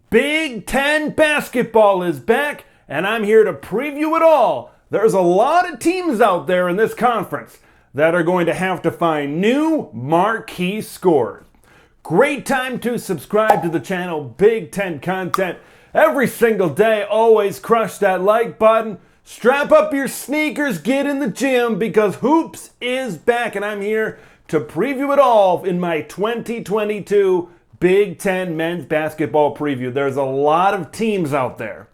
Big Ten basketball is back, and I'm here to preview it all. There's a lot of teams out there in this conference that are going to have to find new marquee scores. Great time to subscribe to the channel. Big Ten content every single day. Always crush that like button. Strap up your sneakers, get in the gym, because hoops is back, and I'm here to preview it all in my 2022 Big Ten men's basketball preview. There's a lot of teams out there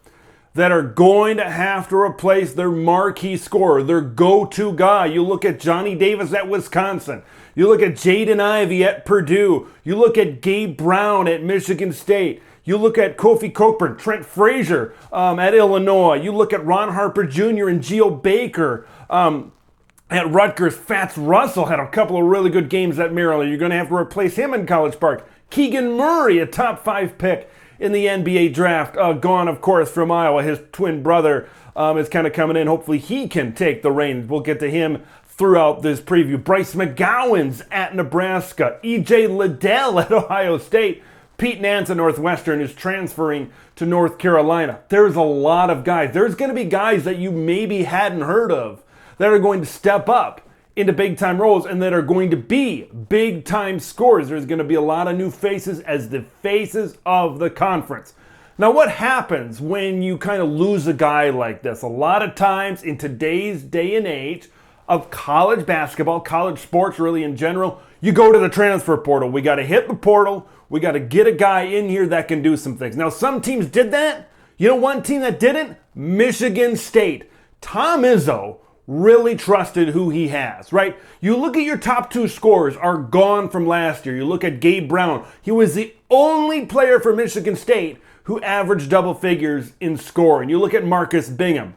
that are going to have to replace their marquee scorer, their go-to guy. You look at Johnny Davis at Wisconsin. You look at Jaden Ivey at Purdue. You look at Gabe Brown at Michigan State. You look at Kofi Cockburn, Trent Frazier at Illinois. You look at Ron Harper Jr. and Geo Baker at Rutgers. Fats Russell had a couple of really good games at Maryland. You're going to have to replace him in College Park. Keegan Murray, a top 5 pick in the NBA draft, gone, of course, from Iowa. His twin brother is kind of coming in. Hopefully he can take the reins. We'll get to him throughout this preview. Bryce McGowan's at Nebraska. E.J. Liddell at Ohio State. Pete Nance at Northwestern is transferring to North Carolina. There's a lot of guys. There's going to be guys that you maybe hadn't heard of that are going to step up into big-time roles and that are going to be big-time scorers. There's going to be a lot of new faces as the faces of the conference. Now, what happens when you kind of lose a guy like this? A lot of times in today's day and age of college basketball, college sports really in general, you go to the transfer portal. We got to hit the portal. We got to get a guy in here that can do some things. Now, some teams did that. You know one team that didn't? Michigan State. Tom Izzo really trusted who he has, right? You look at your top 2 scorers are gone from last year. You look at Gabe Brown. He was the only player for Michigan State who averaged double figures in scoring. You look at Marcus Bingham.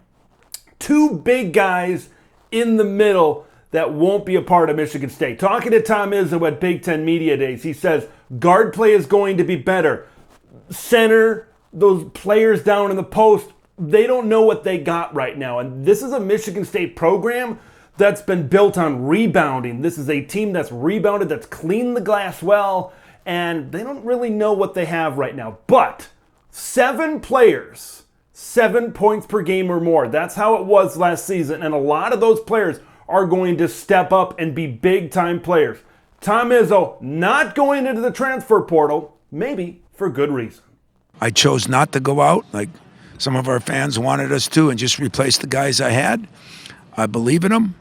2 big guys in the middle that won't be a part of Michigan State. Talking to Tom Izzo at Big Ten Media Days, he says guard play is going to be better. Center, those players down in the post, they don't know what they got right now. And this is a Michigan State program that's been built on rebounding. This is a team that's rebounded, that's cleaned the glass well, and they don't really know what they have right now. But 7 players, 7 points per game or more. That's how it was last season. And a lot of those players are going to step up and be big-time players. Tom Izzo not going into the transfer portal, maybe for good reason. I chose not to go out like some of our fans wanted us to and just replace the guys I had. I believe in them.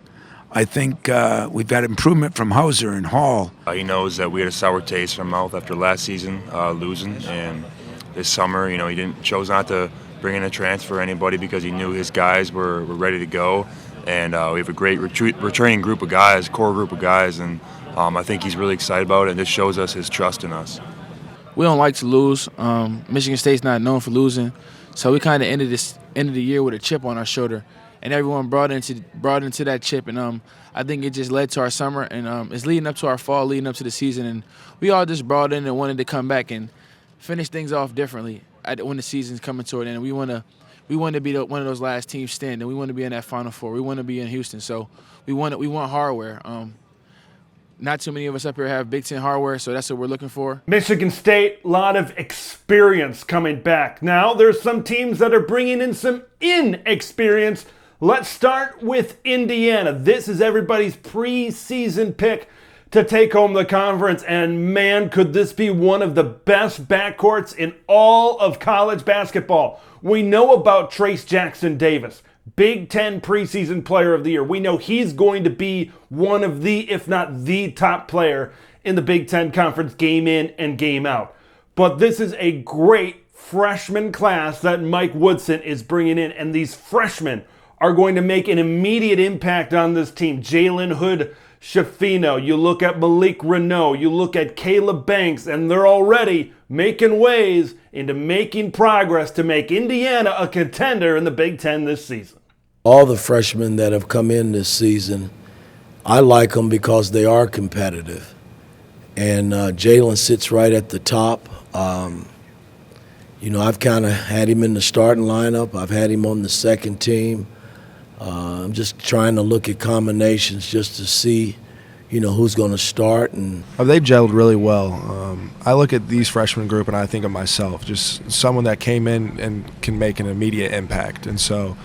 I think we've got improvement from Hauser and Hall. He knows that we had a sour taste in our mouth after last season losing, and this summer, he chose not to bring in a transfer anybody because he knew his guys were ready to go. And we have a great returning group of guys, core group of guys, and I think he's really excited about it, and this shows us his trust in us. We don't like to lose. Michigan State's not known for losing, so we kind of ended the year with a chip on our shoulder, and everyone brought into that chip, and I think it just led to our summer, and it's leading up to our fall, leading up to the season, and we all just brought in and wanted to come back and finish things off differently when the season's coming toward an end. We want to be one of those last teams standing. We want to be in that Final Four. We want to be in Houston. So we want hardware. Not too many of us up here have Big Ten hardware, so that's what we're looking for. Michigan State, a lot of experience coming back. Now, there's some teams that are bringing in some inexperience. Let's start with Indiana. This is everybody's preseason pick to take home the conference, and man, could this be one of the best backcourts in all of college basketball. We know about Trayce Jackson-Davis, Big Ten preseason player of the year. We know he's going to be one of the, if not the top player in the Big Ten Conference game in and game out. But this is a great freshman class that Mike Woodson is bringing in, and these freshmen are going to make an immediate impact on this team. Jalen Hood Schifino, you look at Malik Renault, you look at Caleb Banks, and they're already making ways into making progress to make Indiana a contender in the Big Ten this season. All the freshmen that have come in this season, I like them because they are competitive. And Jalen sits right at the top. I've kind of had him in the starting lineup. I've had him on the second team. I'm just trying to look at combinations just to see who's going to start. And they've gelled really well. I look at these freshman group and I think of myself, just someone that came in and can make an immediate impact. And so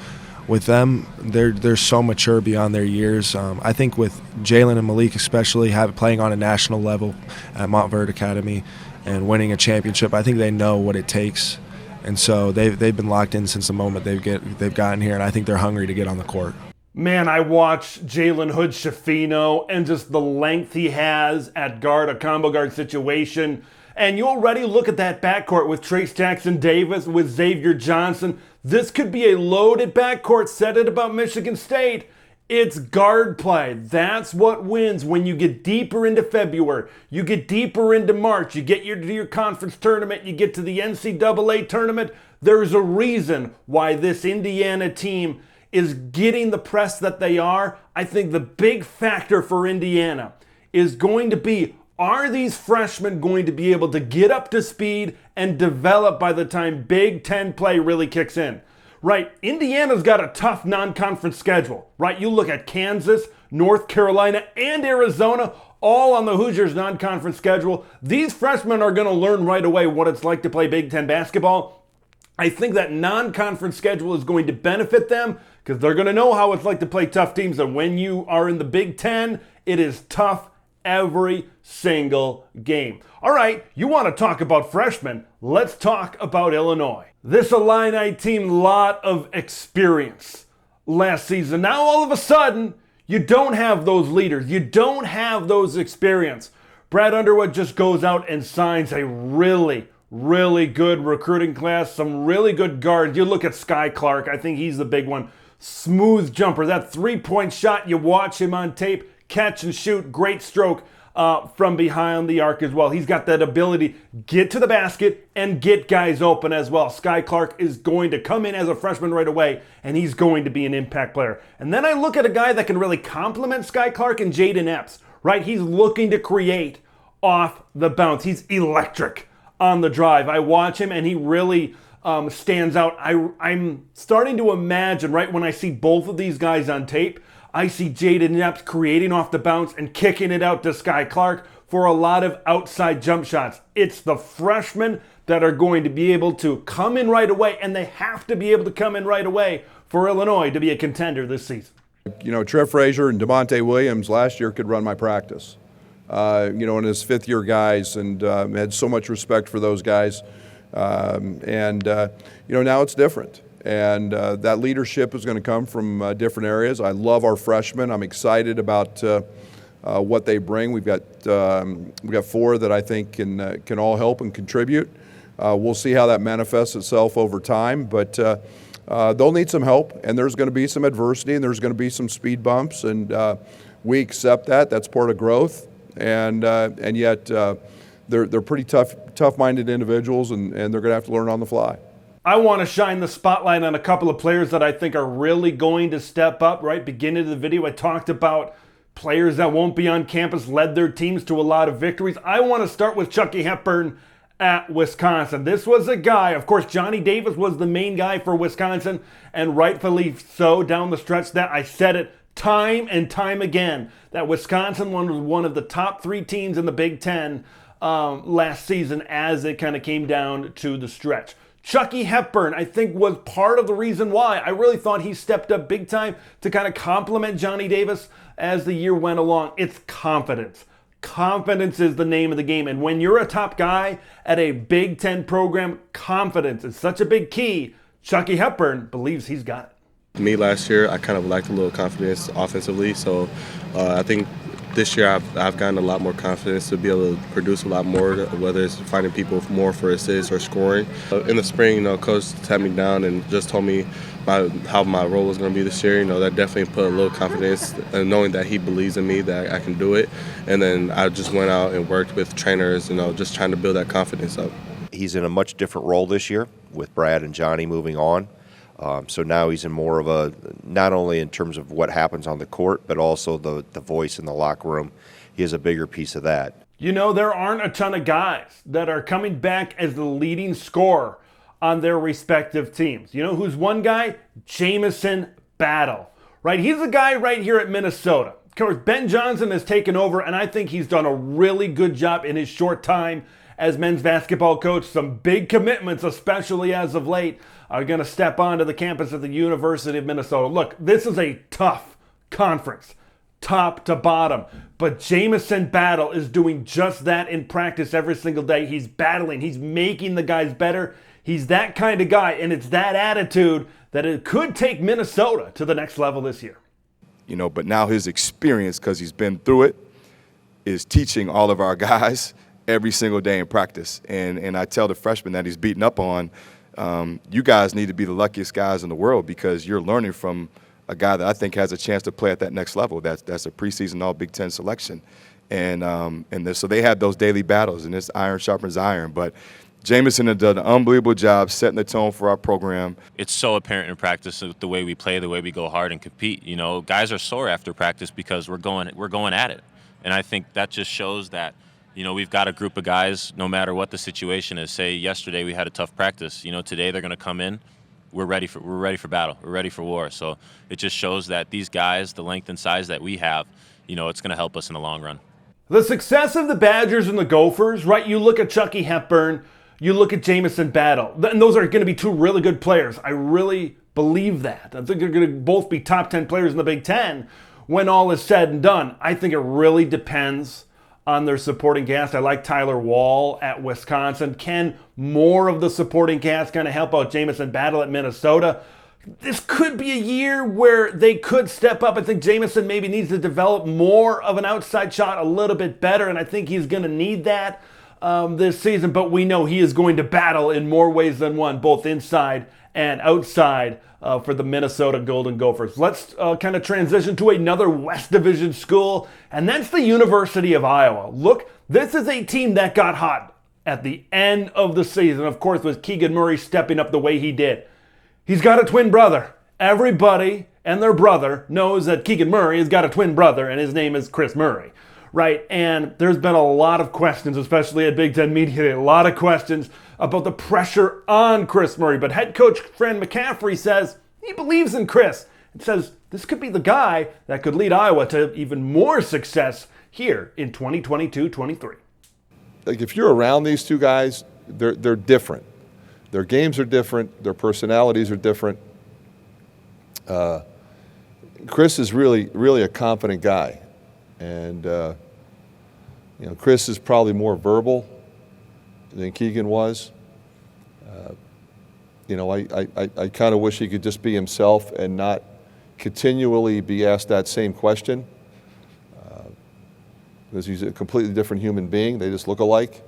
with them, they're so mature beyond their years. I think with Jalen and Malik especially, playing on a national level at Montverde Academy and winning a championship, I think they know what it takes. And so they've been locked in since the moment they've gotten here, and I think they're hungry to get on the court. Man, I watched Jalen Hood-Schifino and just the length he has at guard, a combo guard situation. And you already look at that backcourt with Trayce Jackson-Davis, with Xavier Johnson. This could be a loaded backcourt. Said it about Michigan State. It's guard play. That's what wins when you get deeper into February. You get deeper into March. You get to your conference tournament. You get to the NCAA tournament. There's a reason why this Indiana team is getting the press that they are. I think the big factor for Indiana is going to be, are these freshmen going to be able to get up to speed and develop by the time Big Ten play really kicks in? Right, Indiana's got a tough non-conference schedule, right? You look at Kansas, North Carolina, and Arizona, all on the Hoosiers non-conference schedule. These freshmen are going to learn right away what it's like to play Big Ten basketball. I think that non-conference schedule is going to benefit them because they're going to know how it's like to play tough teams. And when you are in the Big Ten, it is tough every single game. All right, you want to talk about freshmen? Let's talk about Illinois. This Illini team, lot of experience last season. Now all of a sudden, you don't have those leaders. You don't have those experience. Brad Underwood just goes out and signs a really good recruiting class, some really good guards. You look at Sky Clark, I think he's the big one. Smooth jumper, that three-point shot, you watch him on tape, catch and shoot, great stroke from behind the arc as well. He's got that ability, get to the basket and get guys open as well. Sky Clark is going to come in as a freshman right away, and he's going to be an impact player. And then I look at a guy that can really complement Sky Clark and Jaden Epps, right? He's looking to create off the bounce. He's electric on the drive. I watch him, and he really stands out. I'm starting to imagine, right, when I see both of these guys on tape, I see Jaden Epps creating off the bounce and kicking it out to Sky Clark for a lot of outside jump shots. It's the freshmen that are going to be able to come in right away, and they have to be able to come in right away for Illinois to be a contender this season. Trev Frazier and DeMonte Williams last year could run my practice. And his fifth-year guys, and had so much respect for those guys. Now it's different. And that leadership is going to come from different areas. I love our freshmen. I'm excited about what they bring. We've got four that I think can all help and contribute. We'll see how that manifests itself over time, but they'll need some help, and there's going to be some adversity, and there's going to be some speed bumps, and we accept that. That's part of growth, and yet they're pretty tough-minded individuals, and they're going to have to learn on the fly. I want to shine the spotlight on a couple of players that I think are really going to step up, right? Beginning of the video, I talked about players that won't be on campus, led their teams to a lot of victories. I want to start with Chucky Hepburn at Wisconsin. This was a guy, of course, Johnny Davis was the main guy for Wisconsin, and rightfully so down the stretch. That I said it time and time again, that Wisconsin was one of the top three teams in the Big Ten last season as it kind of came down to the stretch. Chucky Hepburn, I think, was part of the reason why. I really thought he stepped up big time to kind of complement Johnny Davis as the year went along. It's confidence. Confidence is the name of the game. And when you're a top guy at a Big Ten program, confidence is such a big key. Chucky Hepburn believes he's got it. Me last year, I kind of lacked a little confidence offensively. So I think this year I've gotten a lot more confidence to be able to produce a lot more, whether it's finding people more for assists or scoring. In the spring, Coach sat me down and just told me how my role was going to be this year. That definitely put a little confidence, and knowing that he believes in me, that I can do it. And then I just went out and worked with trainers, just trying to build that confidence up. He's in a much different role this year with Brad and Johnny moving on. So now he's in more of a, not only in terms of what happens on the court, but also the voice in the locker room. He has a bigger piece of that. There aren't a ton of guys that are coming back as the leading scorer on their respective teams. Who's one guy? Jamison Battle, right? He's a guy right here at Minnesota. Of course, Ben Johnson has taken over, and I think he's done a really good job in his short time as men's basketball coach. Some big commitments, especially as of late, are going to step onto the campus of the University of Minnesota. Look, this is a tough conference, top to bottom. But Jamison Battle is doing just that in practice every single day. He's battling. He's making the guys better. He's that kind of guy, and it's that attitude that it could take Minnesota to the next level this year. You know, but now his experience, because he's been through it, is teaching all of our guys every single day in practice. And I tell the freshmen that he's beating up on, you guys need to be the luckiest guys in the world because you're learning from a guy that I think has a chance to play at that next level. That's a preseason All Big Ten selection. So they have those daily battles, and it's iron sharpens iron. But Jamison has done an unbelievable job setting the tone for our program. It's so apparent in practice the way we play, the way we go hard and compete. You know, guys are sore after practice because we're going at it. And I think that just shows that, you know, we've got a group of guys, no matter what the situation is. Say yesterday we had a tough practice. You know, today they're going to come in. We're ready for battle. We're ready for war. So it just shows that these guys, the length and size that we have, you know, it's going to help us in the long run. The success of the Badgers and the Gophers, right? You look at Chucky Hepburn, you look at Jamison Battle, and those are going to be two really good players. I really believe that. I think they're going to both be top 10 players in the Big Ten when all is said and done. I think it really depends on their supporting cast. I like Tyler Wall at Wisconsin. Can more of the supporting cast kind of help out Jamison Battle at Minnesota? This could be a year where they could step up. I think Jamison maybe needs to develop more of an outside shot a little bit better, and I think he's going to need that this season. But we know he is going to battle in more ways than one, both inside and outside for the Minnesota Golden Gophers. Let's kind of transition to another West Division school, and that's the University of Iowa. Look, this is a team that got hot at the end of the season, of course, with Keegan Murray stepping up the way he did. He's got a twin brother. Everybody and their brother knows that Keegan Murray has got a twin brother, and his name is Chris Murray, right? And there's been a lot of questions, especially at Big Ten Media Day, a lot of questions about the pressure on Chris Murray. But head coach Fran McCaffrey says he believes in Chris and says this could be the guy that could lead Iowa to even more success here in 2022-23. Like if you're around these two guys, they're different. Their games are different. Their personalities are different. Chris is really a confident guy. And, Chris is probably more verbal than Keegan was. I kind of wish he could just be himself and not continually be asked that same question because he's a completely different human being. They just look alike.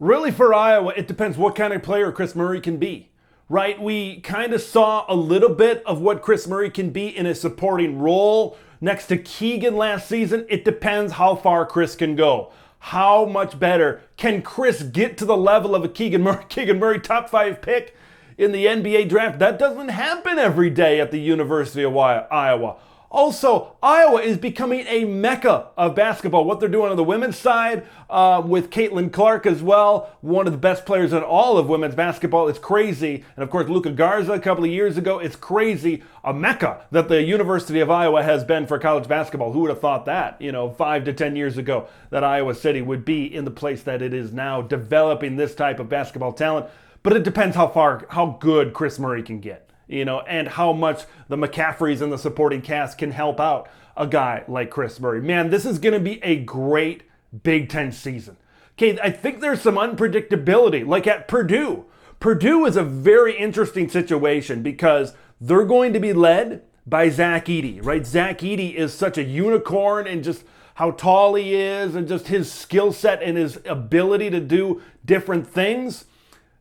Really, for Iowa, it depends what kind of player Chris Murray can be, right? We kind of saw a little bit of what Chris Murray can be in a supporting role next to Keegan last season. It depends how far Chris can go. How much better can Chris get to the level of a Keegan Murray top 5 pick in the NBA draft? That doesn't happen every day at the University of Iowa. Also, Iowa is becoming a mecca of basketball. What they're doing on the women's side with Caitlin Clark as well, one of the best players in all of women's basketball. It's crazy. And of course, Luka Garza a couple of years ago. It's crazy. A mecca that the University of Iowa has been for college basketball. Who would have thought that, 5 to 10 years ago, that Iowa City would be in the place that it is now, developing this type of basketball talent. But it depends how good Chris Murray can get. And how much the McCaffreys and the supporting cast can help out a guy like Chris Murray. Man, this is going to be a great Big Ten season. Okay, I think there's some unpredictability, like at Purdue. Purdue is a very interesting situation because they're going to be led by Zach Edey, right? Zach Edey is such a unicorn and just how tall he is and just his skill set and his ability to do different things.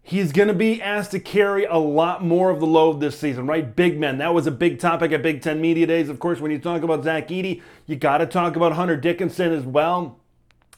He's going to be asked to carry a lot more of the load this season, right? Big men. That was a big topic at Big Ten Media Days. Of course, when you talk about Zach Edey, you got to talk about Hunter Dickinson as well.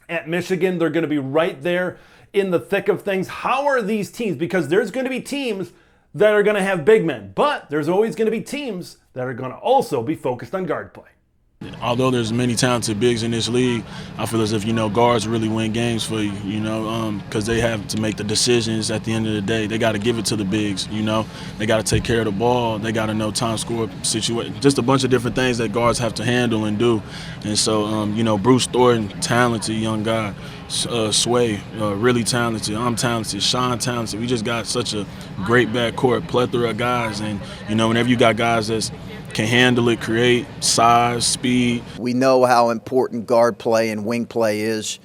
At Michigan, they're going to be right there in the thick of things. How are these teams? Because there's going to be teams that are going to have big men, but there's always going to be teams that are going to also be focused on guard play. Although there's many talented bigs in this league, I feel as if, guards really win games for you, because they have to make the decisions at the end of the day. They got to give it to the bigs, They got to take care of the ball. They got to know time, score, situation. Just a bunch of different things that guards have to handle and do. And so, Bruce Thornton, talented young guy. Sway, really talented. I'm talented. Sean, talented. We just got such a great backcourt, plethora of guys. And, whenever you got guys that can handle it, create, size, speed. We know how important guard play and wing play is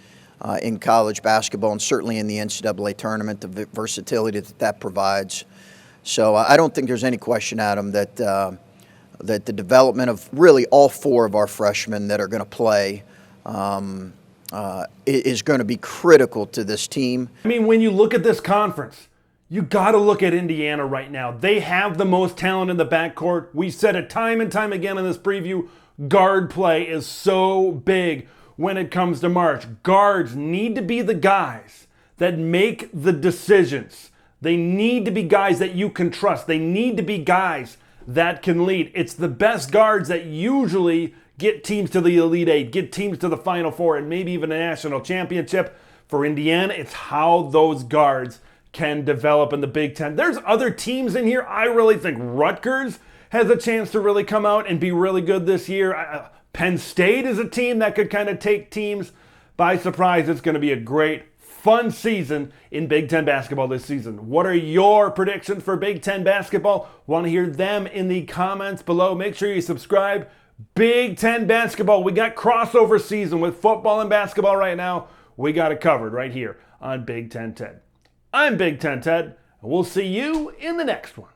in college basketball, and certainly in the NCAA tournament, the versatility that provides. So I don't think there's any question, Adam, that the development of really all four of our freshmen that are going to play is going to be critical to this team. I mean, when you look at this conference, you got to look at Indiana right now. They have the most talent in the backcourt. We said it time and time again in this preview. Guard play is so big when it comes to March. Guards need to be the guys that make the decisions. They need to be guys that you can trust. They need to be guys that can lead. It's the best guards that usually get teams to the Elite Eight, get teams to the Final Four, and maybe even a national championship. For Indiana, it's how those guards can develop in the Big Ten. There's other teams in here. I really think Rutgers has a chance to really come out and be really good this year. Penn State is a team that could kind of take teams by surprise. It's going to be a great, fun season in Big Ten basketball this season. What are your predictions for Big Ten basketball? Want to hear them in the comments below. Make sure you subscribe. Big Ten basketball. We got crossover season with football and basketball right now. We got it covered right here on Big Ten Ted. I'm Big Ten Ted, and we'll see you in the next one.